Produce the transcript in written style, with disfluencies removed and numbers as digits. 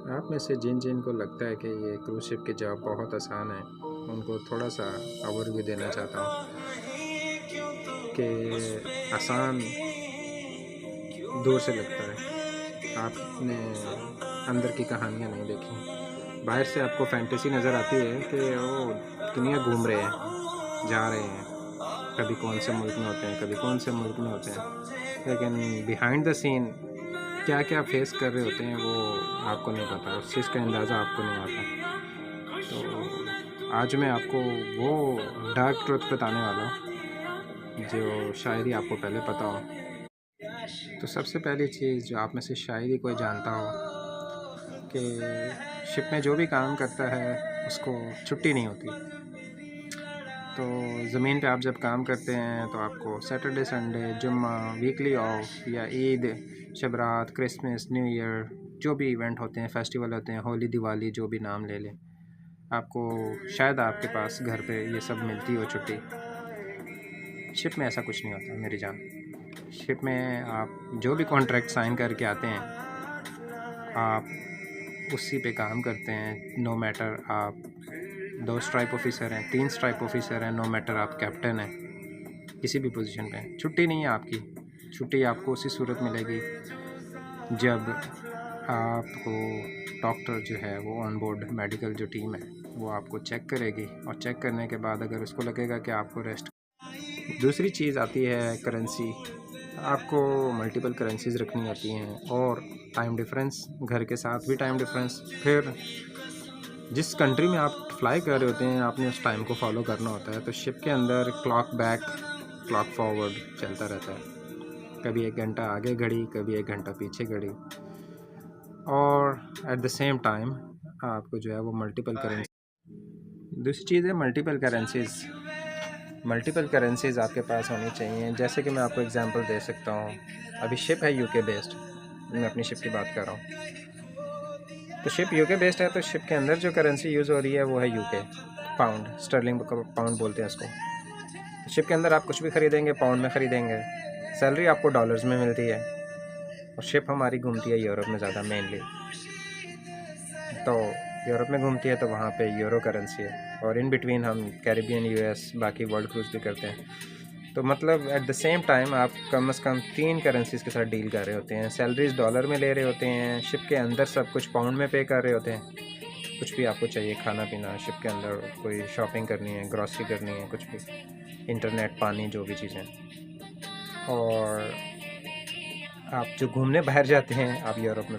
आप में से जिन जिन को लगता है कि ये क्रूज़ शिप की जॉब बहुत आसान है, उनको थोड़ा-सा ओवरव्यू देना चाहता हूँ कि आसान दूर से लगता है। आपने अंदर की कहानियाँ नहीं देखी। बाहर से आपको फैंटेसी नज़र आती है कि वो दुनिया घूम रहे हैं, जा रहे हैं, कभी कौन से मुल्क में होते हैं, कभी कौन से मुल्क में होते हैं। लेकिन बिहाइंड द सीन क्या-क्या फेस कर रहे होते हैं वो आपको नहीं पता, उस चीज़ का अंदाज़ा आपको नहीं आता। तो आज मैं आपको वो डार्क ट्रुथ बताने वाला हूँ, जो शायद ही आपको पहले पता हो। तो सबसे पहली चीज़ जो आप में से शायद ही कोई जानता हो कि शिप में जो भी काम करता है उसको छुट्टी नहीं होती। तो ज़मीन पे आप जब काम करते हैं तो आपको सैटरडे, संडे, जुम्मा, वीकली ऑफ या ईद, शब रात, क्रिसमस, न्यू ईयर, जो भी इवेंट होते हैं, फेस्टिवल होते हैं, होली, दिवाली, जो भी नाम ले लें, आपको शायद आपके पास घर पे ये सब मिलती हो छुट्टी। शिप में ऐसा कुछ नहीं होता मेरी जान। शिप में आप जो भी कॉन्ट्रैक्ट साइन करके आते हैं, आप उसी पे काम करते हैं। नो मैटर आप 2 स्ट्राइप ऑफिसर हैं, 3 स्ट्राइप ऑफिसर हैं, नो मैटर आप कैप्टन हैं, किसी भी पोजीशन पे हैं, छुट्टी नहीं है आपकी। छुट्टी आपको उसी सूरत मिलेगी जब आपको डॉक्टर जो है वो ऑन बोर्ड मेडिकल जो टीम है वो आपको चेक करेगी, और चेक करने के बाद अगर उसको लगेगा कि आपको रेस्ट। दूसरी चीज़ आती है करेंसी। आपको मल्टीपल करेंसीज़ रखनी होती हैं, और टाइम डिफरेंस, घर के साथ भी टाइम डिफरेंस। फिर जिस कंट्री में आप फ्लाई कर रहे होते हैं आपने उस टाइम को फॉलो करना होता है। तो शिप के अंदर क्लॉक बैक, क्लॉक फॉरवर्ड चलता रहता है। कभी 1 घंटा आगे घड़ी, कभी 1 घंटा पीछे घड़ी, और एट द सेम टाइम आपको जो है वो मल्टीपल करेंसी। दूसरी चीज़ है मल्टीपल करेंसीज़। मल्टीपल करेंसीज़ आपके पास होनी चाहिए। जैसे कि मैं आपको एग्जांपल दे सकता हूँ, अभी शिप है यूके बेस्ड, मैं अपनी शिप की बात कर रहा हूँ। तो शिप यूके बेस्ड है, तो शिप के अंदर जो करेंसी यूज़ हो रही है वो है यूके पाउंड, स्टर्लिंग पाउंड बोलते हैं उसको। तो शिप के अंदर आप कुछ भी ख़रीदेंगे पाउंड में ख़रीदेंगे। सैलरी आपको डॉलर्स में मिलती है, और शिप हमारी घूमती है यूरोप में ज़्यादा मेनली। तो यूरोप में घूमती है तो वहाँ पे यूरो करेंसी है, और इन बिटवीन हम कैरिबियन, यूएस, बाकी वर्ल्ड क्रूज़ भी करते हैं। तो मतलब एट द सेम टाइम आप कम से कम 3 करेंसीज़ के साथ डील कर रहे होते हैं। सैलरीज डॉलर में ले रहे होते हैं, शिप के अंदर सब कुछ पाउंड में पे कर रहे होते हैं। कुछ भी आपको चाहिए, खाना पीना, शिप के अंदर कोई शॉपिंग करनी है, ग्रॉसरी करनी है, कुछ भी, इंटरनेट, पानी, जो भी चीज़ें। और आप जो घूमने बाहर जाते हैं, आप यूरोप में